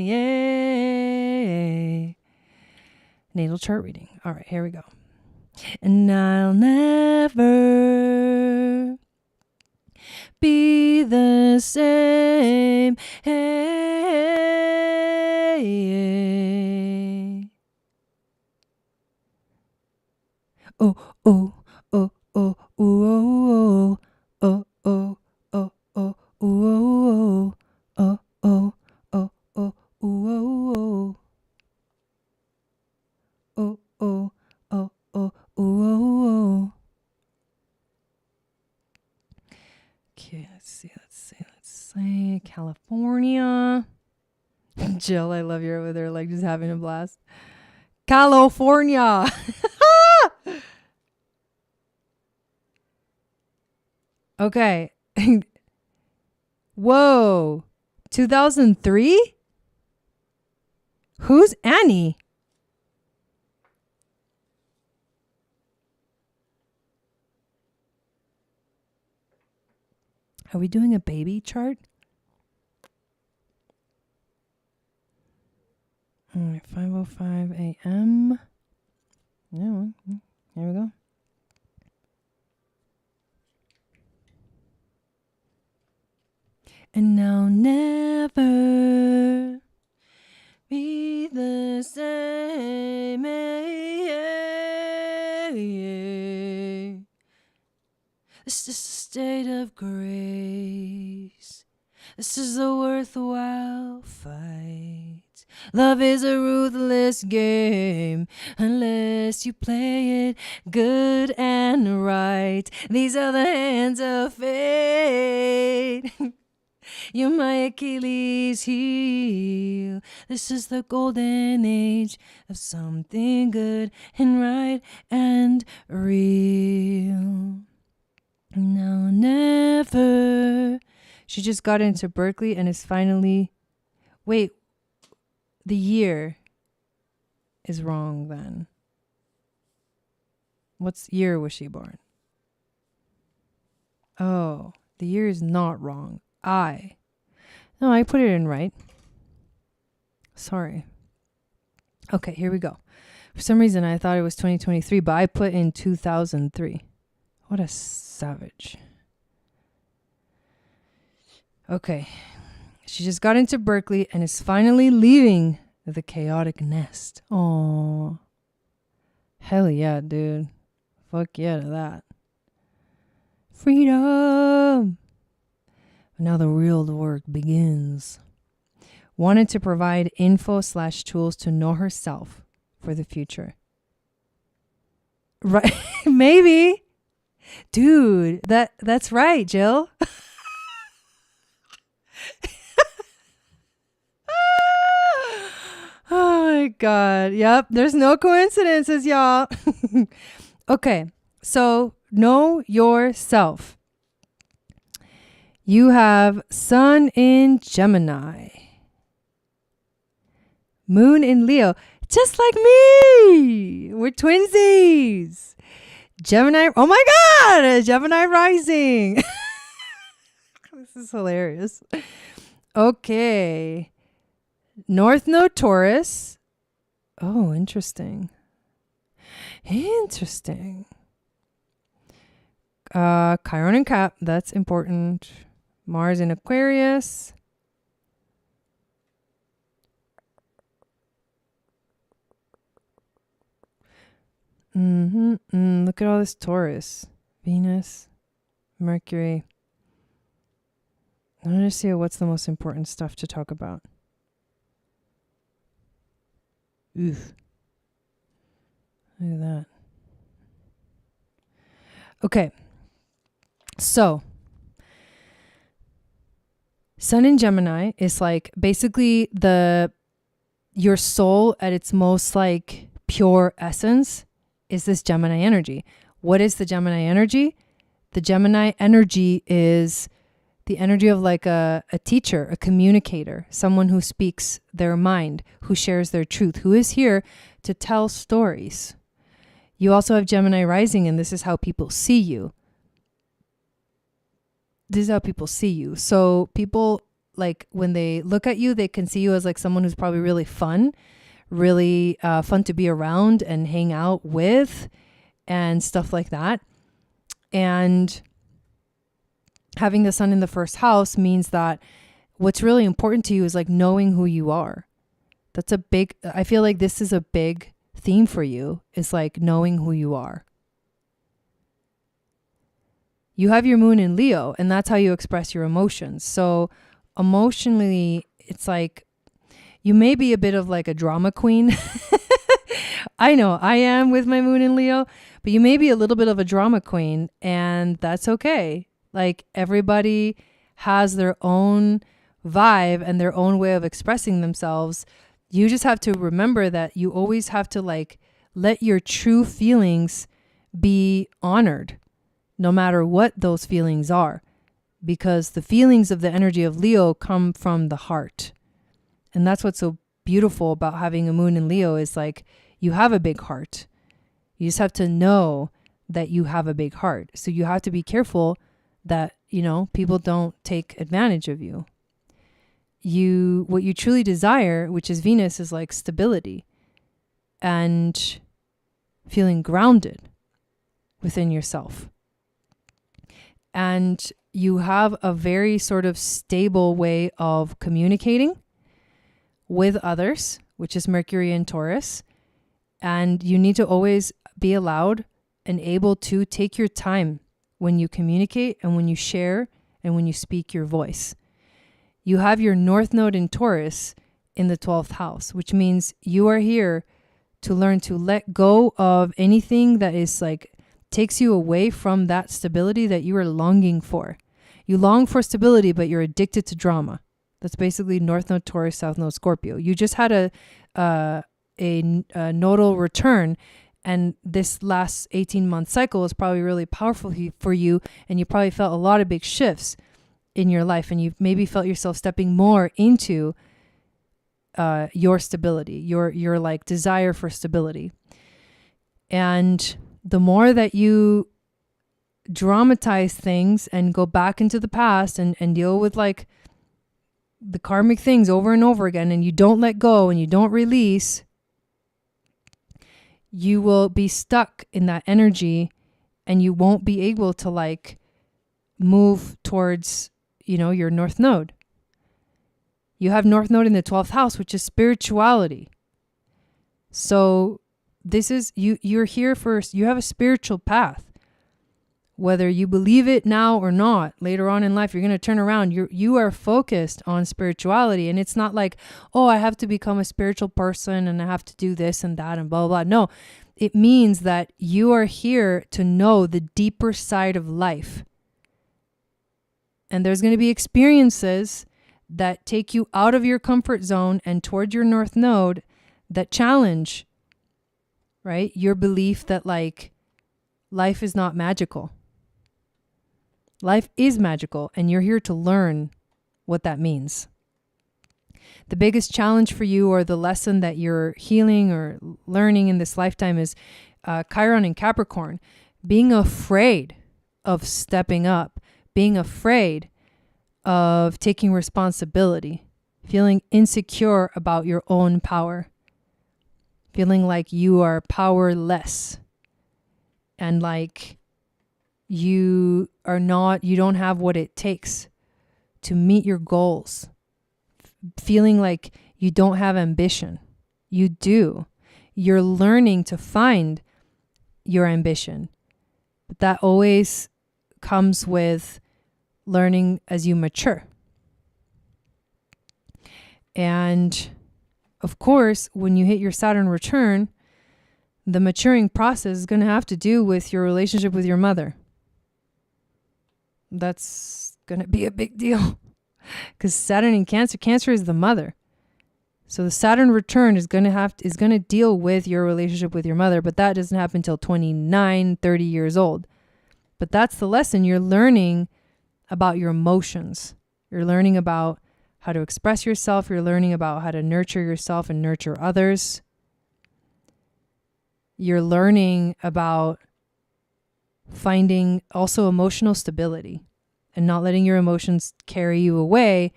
Yay. Natal chart reading. All right, here we go. And I'll never be the same. Hey. Oh, oh. Oh, oh, oh, oh, oh, oh, oh, oh, oh, oh, oh, oh, oh, oh, oh, oh, oh, oh. Okay, let's see. California. Jill, I love you over there, like just having a blast. California. Okay. Whoa. 2003? Who's Annie? Are we doing a baby chart? All right, 5:05 a.m. Yeah, here we go. And I'll never be the same. This is a state of grace. This is a worthwhile fight. Love is a ruthless game unless you play it good and right. These are the hands of fate. You're my Achilles heel. This is the golden age of something good and right and real. No, never. She just got into Berkeley and is finally... Wait, the year is wrong then. What year was she born? Oh, the year is not wrong. I put it in right. Sorry. Okay, here we go. For some reason, I thought it was 2023, but I put in 2003. What a savage. Okay. She just got into Berkeley and is finally leaving the chaotic nest. Oh, hell yeah, dude. Fuck yeah to that. Freedom. Now the real work begins. Wanted to provide info/tools to know herself for the future. Right? Maybe. Dude, that's right, Jill. Oh my God. Yep. There's no coincidences, y'all. Okay. So know yourself. You have Sun in Gemini. Moon in Leo. Just like me. We're twinsies. Gemini. Oh my God. Gemini rising. This is hilarious. Okay. North Node Taurus. Oh, interesting. Interesting. Chiron and Cap. That's important. Mars in Aquarius. Look at all this Taurus, Venus, Mercury. I'm going to see what's the most important stuff to talk about. Oof. Look at that. Okay. So, Sun in Gemini is like basically your soul at its most like pure essence is this Gemini energy. What is the Gemini energy? The Gemini energy is the energy of like a teacher, a communicator, someone who speaks their mind, who shares their truth, who is here to tell stories. You also have Gemini rising, and this is how people see you. This is how people see you. So people, like when they look at you, they can see you as like someone who's probably really fun, really fun to be around and hang out with and stuff like that. And having the sun in the first house means that what's really important to you is like knowing who you are. I feel like this is a big theme for you, is like knowing who you are. You have your moon in Leo, and that's how you express your emotions. So emotionally, it's like you may be a bit of like a drama queen. I know I am with my moon in Leo, but you may be a little bit of a drama queen, and that's okay. Like everybody has their own vibe and their own way of expressing themselves. You just have to remember that you always have to like let your true feelings be honored, no matter what those feelings are, because the feelings of the energy of Leo come from the heart. And that's what's so beautiful about having a moon in Leo is like you have a big heart. You just have to know that you have a big heart. So you have to be careful that, people don't take advantage of you. What you truly desire, which is Venus, is like stability and feeling grounded within yourself. And you have a very sort of stable way of communicating with others, which is Mercury in Taurus. And you need to always be allowed and able to take your time when you communicate and when you share and when you speak your voice. You have your North Node in Taurus in the 12th house, which means you are here to learn to let go of anything that is like takes you away from that stability that you are longing for. You long for stability, but you're addicted to drama. That's basically North Node Taurus, South Node Scorpio. You just had a nodal return, and this last 18-month cycle is probably really powerful for you, and you probably felt a lot of big shifts in your life, and you maybe felt yourself stepping more into your stability, your like desire for stability. And the more that you dramatize things and go back into the past and deal with like the karmic things over and over again, and you don't let go and you don't release, you will be stuck in that energy and you won't be able to like move towards, your North Node. You have North Node in the 12th house, which is spirituality. So this is, you're here first. You have a spiritual path. Whether you believe it now or not, later on in life, you're going to turn around. You are focused on spirituality. And it's not like, oh, I have to become a spiritual person and I have to do this and that and blah, blah, blah. No, it means that you are here to know the deeper side of life. And there's going to be experiences that take you out of your comfort zone and toward your North Node that challenge, right? Your belief that like life is not magical. Life is magical, and you're here to learn what that means. The biggest challenge for you, or the lesson that you're healing or learning in this lifetime, is Chiron and Capricorn. Being afraid of stepping up, being afraid of taking responsibility, feeling insecure about your own power, feeling like you are powerless, and like you don't have what it takes to meet your goals, feeling like you don't have ambition. You do. You're learning to find your ambition. But that always comes with learning as you mature. And of course, when you hit your Saturn return, the maturing process is going to have to do with your relationship with your mother. That's going to be a big deal because Saturn in Cancer is the mother. So the Saturn return is going to deal with your relationship with your mother, but that doesn't happen until 29, 30 years old. But that's the lesson. You're learning about your emotions. You're learning about how to express yourself. You're learning about how to nurture yourself and nurture others. You're learning about finding also emotional stability and not letting your emotions carry you away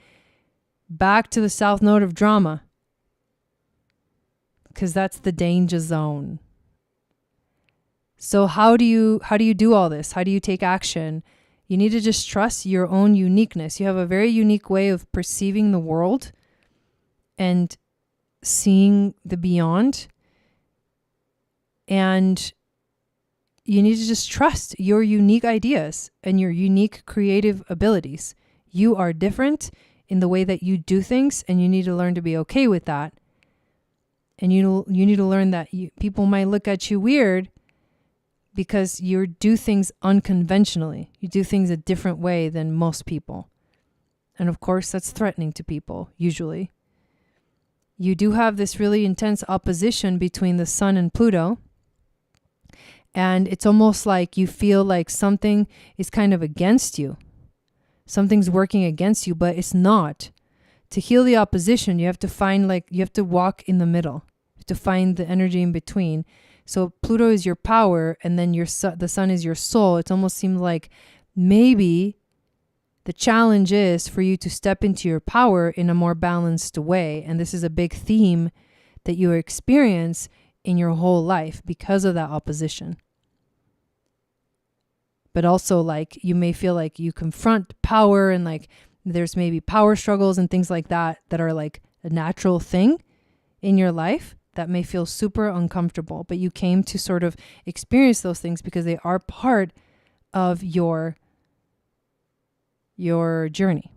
back to the south node of drama, because that's the danger zone. So how do you do all this? How do you take action? You need to just trust your own uniqueness. You have a very unique way of perceiving the world and seeing the beyond. And you need to just trust your unique ideas and your unique creative abilities. You are different in the way that you do things, and you need to learn to be okay with that. And you need to learn that people might look at you weird because you do things unconventionally. You do things a different way than most people. And of course, that's threatening to people, usually. You do have this really intense opposition between the Sun and Pluto. And it's almost like you feel like something is kind of against you. Something's working against you, but it's not. To heal the opposition, you have to walk in the middle. You have to find the energy in between. So Pluto is your power, and then the Sun is your soul. It almost seems like maybe the challenge is for you to step into your power in a more balanced way. And this is a big theme that you experience in your whole life because of that opposition. But also, like, you may feel like you confront power, and like there's maybe power struggles and things like that are like a natural thing in your life that may feel super uncomfortable, but you came to sort of experience those things because they are part of your journey.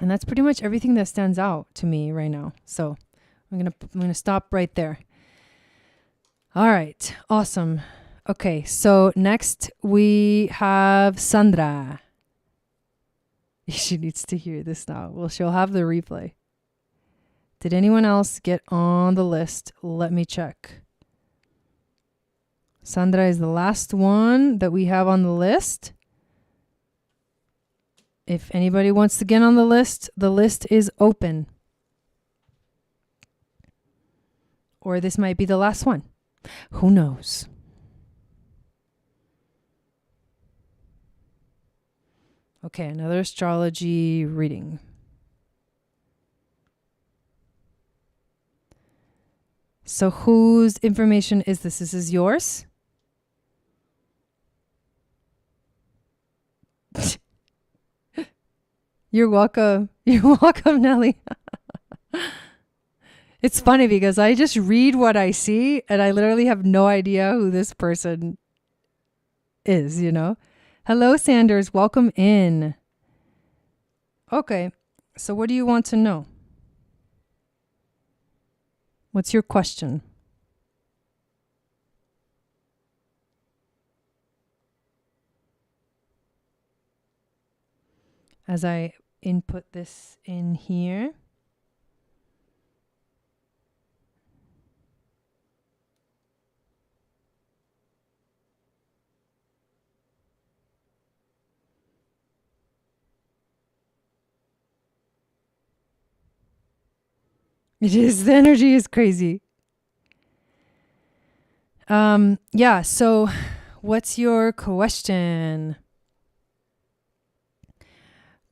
And that's pretty much everything that stands out to me right now. So I'm going to stop right there. All right. Awesome. Okay. So next we have Sandra. She needs to hear this now. Well, she'll have the replay. Did anyone else get on the list? Let me check. Sandra is the last one that we have on the list. If anybody wants to get on the list is open. Or this might be the last one. Who knows? Okay, another astrology reading. So whose information is this? This is yours? You're welcome. You're welcome, Nelly. It's funny because I just read what I see and I literally have no idea who this person is, you know? Hello, Sanders. Welcome in. Okay. So what do you want to know? What's your question? As I input this in here. It is. The energy is crazy. Yeah. So what's your question?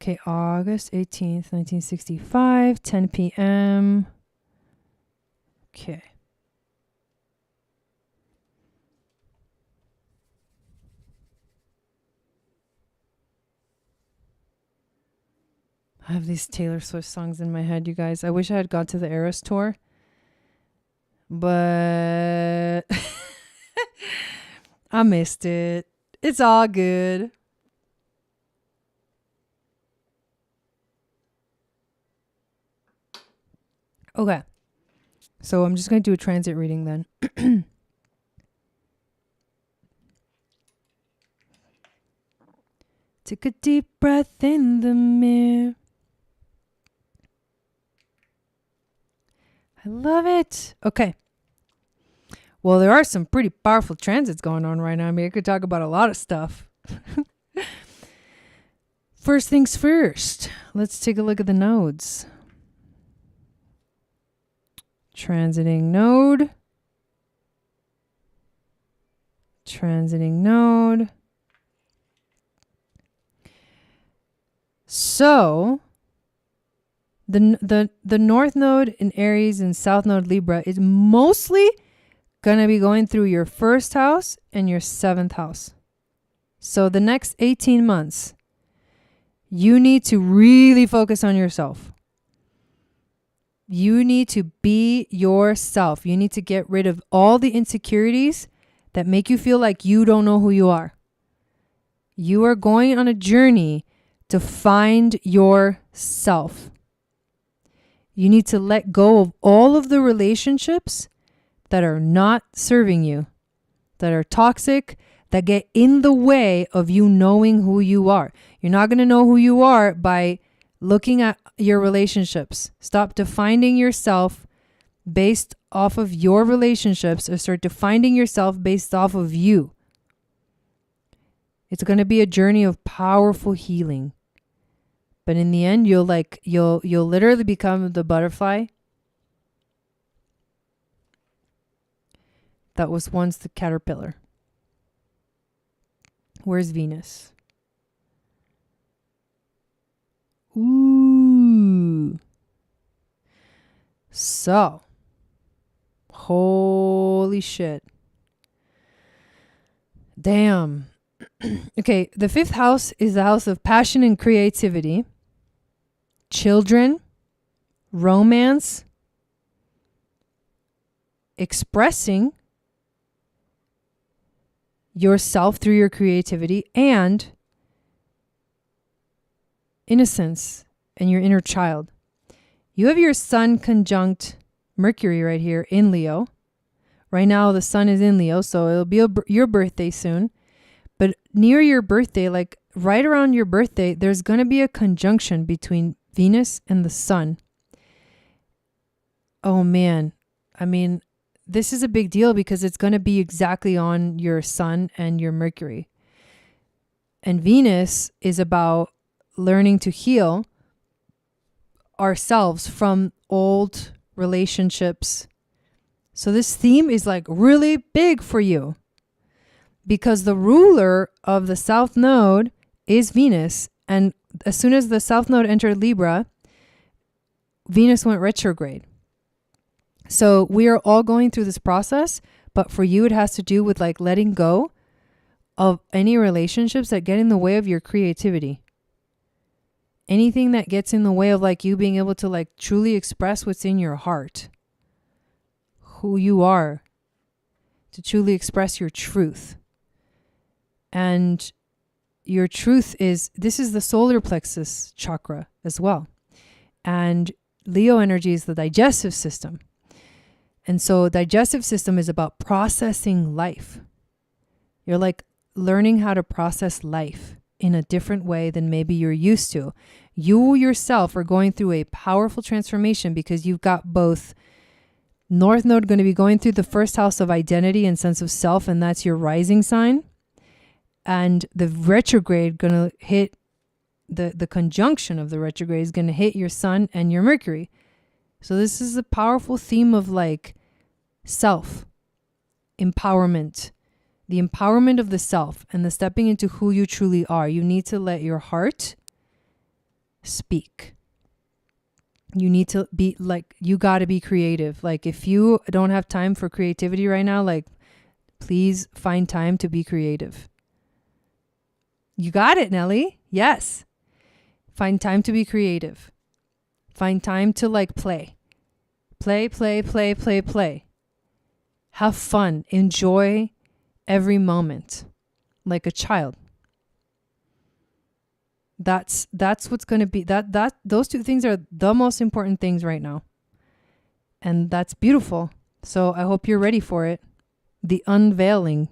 Okay. August 18th, 1965, 10 p.m. Okay. I have these Taylor Swift songs in my head, you guys. I wish I had gone to the Eras tour. But I missed it. It's all good. Okay. So I'm just going to do a transit reading then. Take a deep breath in the mirror. I love it. Okay. Well, there are some pretty powerful transits going on right now. I mean, I could talk about a lot of stuff. First things first, let's take a look at the nodes. Transiting node. Transiting node. So, the North Node in Aries and South Node Libra is mostly going to be going through your first house and your seventh house. So the next 18 months, you need to really focus on yourself. You need to be yourself. You need to get rid of all the insecurities that make you feel like you don't know who you are. You are going on a journey to find yourself. You need to let go of all of the relationships that are not serving you, that are toxic, that get in the way of you knowing who you are. You're not going to know who you are by looking at your relationships. Stop defining yourself based off of your relationships, or start defining yourself based off of you. It's going to be a journey of powerful healing. But in the end, you'll literally become the butterfly that was once the caterpillar. Where's Venus? Ooh. So, holy shit. Damn. Okay, the fifth house is the house of passion and creativity, children, romance, expressing yourself through your creativity, and innocence and your inner child. You have your sun conjunct Mercury right here in Leo. Right now the sun is in Leo, so it'll be your birthday soon. But near your birthday, like right around your birthday, there's going to be a conjunction between Venus and the sun. Oh man. I mean, this is a big deal because it's going to be exactly on your sun and your Mercury. And Venus is about learning to heal ourselves from old relationships. So this theme is like really big for you because the ruler of the South Node is Venus. And as soon as the South Node entered Libra, Venus went retrograde. So we are all going through this process, but for you, it has to do with like letting go of any relationships that get in the way of your creativity. Anything that gets in the way of like you being able to like truly express what's in your heart, who you are, to truly express your truth. And your truth this is the solar plexus chakra as well. And Leo energy is the digestive system. And so digestive system is about processing life. You're like learning how to process life in a different way than maybe you're used to. You yourself are going through a powerful transformation because you've got both North Node going to be going through the first house of identity and sense of self, and that's your rising sign. And the retrograde going to hit, the conjunction of the retrograde is going to hit your sun and your Mercury. So this is a powerful theme of like self empowerment, the empowerment of the self and the stepping into who you truly are. You need to let your heart speak. You need to be like, you got to be creative. Like if you don't have time for creativity right now, like please find time to be creative. You got it, Nelly. Yes. Find time to be creative. Find time to like play. Play. Have fun. Enjoy every moment like a child. That's what's going to be, those two things are the most important things right now. And that's beautiful. So I hope you're ready for it. The unveiling.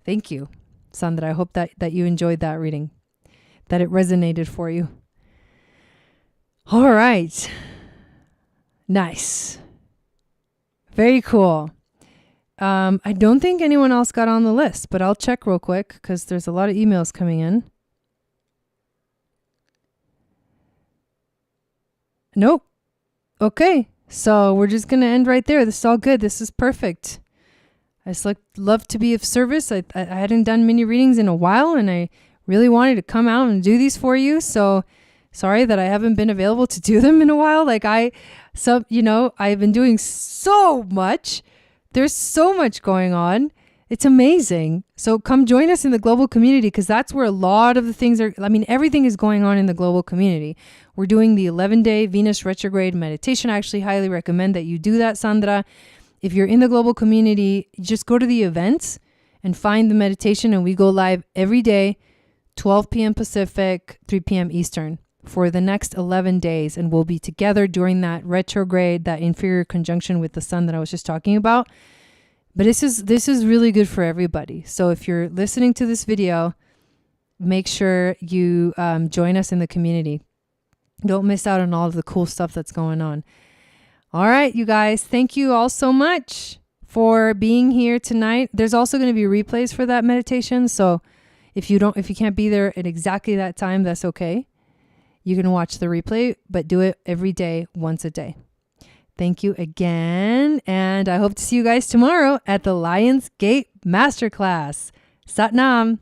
Thank you, Sandra. I hope that you enjoyed that reading, that it resonated for you. All right. Nice. Very cool. I don't think anyone else got on the list, but I'll check real quick because there's a lot of emails coming in. Nope. Okay. So we're just going to end right there. This is all good. This is perfect. I just love to be of service. I hadn't done mini readings in a while, and I really wanted to come out and do these for you. So sorry that I haven't been available to do them in a while. I've been doing so much. There's so much going on. It's amazing. So come join us in the global community, because that's where a lot of the things are. I mean, everything is going on in the global community. We're doing the 11-day Venus retrograde meditation. I actually highly recommend that you do that, Sandra. If you're in the global community, just go to the events and find the meditation, and we go live every day, 12 p.m. Pacific, 3 p.m. Eastern, for the next 11 days. And we'll be together during that retrograde, that inferior conjunction with the sun that I was just talking about. But this is really good for everybody. So if you're listening to this video, make sure you join us in the community. Don't miss out on all of the cool stuff that's going on. All right, you guys, thank you all so much for being here tonight. There's also going to be replays for that meditation. So if you can't be there at exactly that time, that's okay. You can watch the replay, but do it every day, once a day. Thank you again. And I hope to see you guys tomorrow at the Lionsgate Masterclass. Sat Nam.